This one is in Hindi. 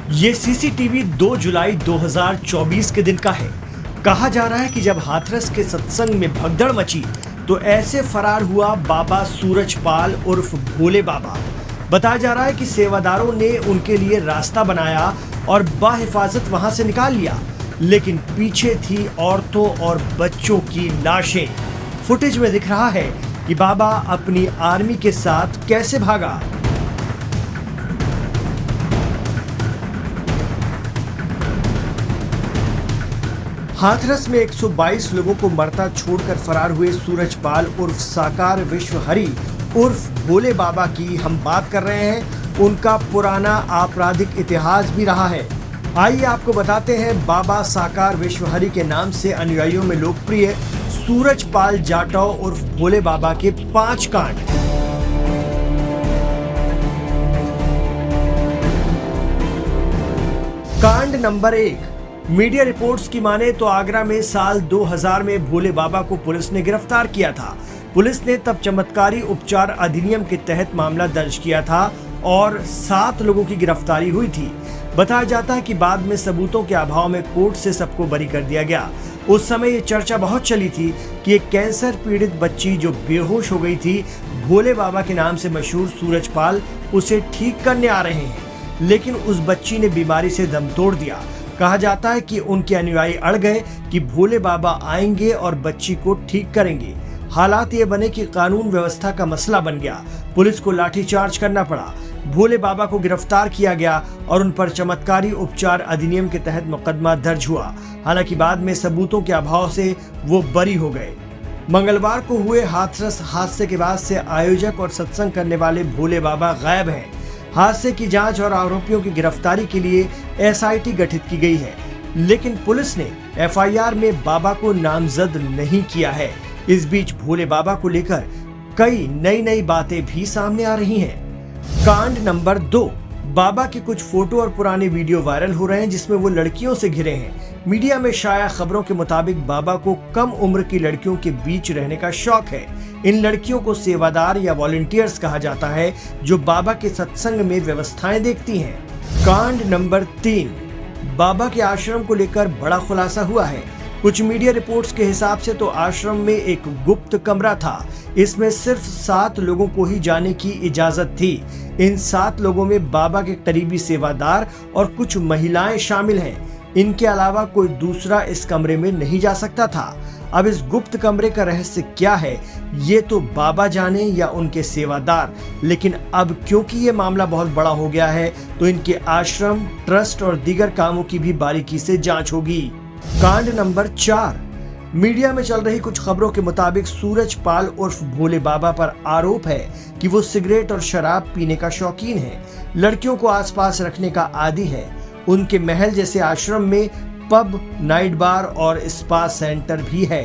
ये सीसीटीवी 2 जुलाई 2024 के दिन का है। कहा जा रहा है कि जब हाथरस के सत्संग में भगदड़ मची तो ऐसे फरार हुआ बाबा सूरजपाल उर्फ भोले बाबा। बताया जा रहा है कि सेवादारों ने उनके लिए रास्ता बनाया और बाहिफाजत वहां से निकाल लिया, लेकिन पीछे थी औरतों और बच्चों की लाशें। फुटेज में दिख रहा है कि बाबा अपनी आर्मी के साथ कैसे भागा। हाथरस में 122 लोगों को मरता छोड़कर फरार हुए सूरजपाल उर्फ साकार विश्वहरि उर्फ भोले बाबा की हम बात कर रहे हैं। उनका पुराना आपराधिक इतिहास भी रहा है। आइए आपको बताते हैं बाबा साकार विश्वहरि के नाम से अनुयायियों में लोकप्रिय सूरजपाल जाटव उर्फ भोले बाबा के 5 कांड। कांड नंबर 1। मीडिया रिपोर्ट्स की माने तो आगरा में साल 2000 में भोले बाबा को पुलिस ने गिरफ्तार किया था। पुलिस ने तब चमत्कारी उपचार अधिनियम के तहत मामला दर्ज किया था और 7 लोगों की गिरफ्तारी हुई थी। बताया जाता है कि बाद में सबूतों के अभाव में कोर्ट से सबको बरी कर दिया गया। उस समय ये चर्चा बहुत चली थी कि एक कैंसर पीड़ित बच्ची जो बेहोश हो गई थी, भोले बाबा के नाम से मशहूर सूरजपाल उसे ठीक करने आ रहे हैं, लेकिन उस बच्ची ने बीमारी से दम तोड़ दिया। कहा जाता है कि उनके अनुयायी अड़ गए कि भोले बाबा आएंगे और बच्ची को ठीक करेंगे। हालात ये बने कि कानून व्यवस्था का मसला बन गया। पुलिस को लाठीचार्ज करना पड़ा। भोले बाबा को गिरफ्तार किया गया और उन पर चमत्कारी उपचार अधिनियम के तहत मुकदमा दर्ज हुआ। हालांकि बाद में सबूतों के अभाव से वो बरी हो गए। मंगलवार को हुए हाथरस हादसे के बाद से आयोजक और सत्संग करने वाले भोले बाबा गायब हैं। हादसे की जांच और आरोपियों की गिरफ्तारी के लिए एसआईटी गठित की गई है, लेकिन पुलिस ने एफआईआर में बाबा को नामजद नहीं किया है। इस बीच भोले बाबा को लेकर कई नई बातें भी सामने आ रही हैं। कांड नंबर 2। बाबा के कुछ फोटो और पुराने वीडियो वायरल हो रहे हैं जिसमें वो लड़कियों से घिरे हैं। मीडिया में शाया खबरों के मुताबिक बाबा को कम उम्र की लड़कियों के बीच रहने का शौक है। इन लड़कियों को सेवादार या वॉलंटियर्स कहा जाता है, जो बाबा के सत्संग में व्यवस्थाएं देखती हैं। कांड नंबर 3। बाबा के आश्रम को लेकर बड़ा खुलासा हुआ है। कुछ मीडिया रिपोर्ट्स के हिसाब से तो आश्रम में एक गुप्त कमरा था। इसमें सिर्फ 7 लोगों को ही जाने की इजाजत थी। इन 7 लोगों में बाबा के करीबी सेवादार और कुछ महिलाएं शामिल हैं। इनके अलावा कोई दूसरा इस कमरे में नहीं जा सकता था। अब इस गुप्त कमरे का रहस्य क्या है, ये तो बाबा जाने या उनके सेवादार, लेकिन अब क्योंकि ये मामला बहुत बड़ा हो गया है तो इनके आश्रम, ट्रस्ट और दीगर कामों की भी बारीकी से जांच होगी। कांड नंबर 4। मीडिया में चल रही कुछ खबरों के मुताबिक सूरजपाल उर्फ भोले बाबा पर आरोप है कि वो सिगरेट और शराब पीने का शौकीन है, लड़कियों को आसपास रखने का आदी है। उनके महल जैसे आश्रम में पब, नाइट बार और स्पा सेंटर भी है।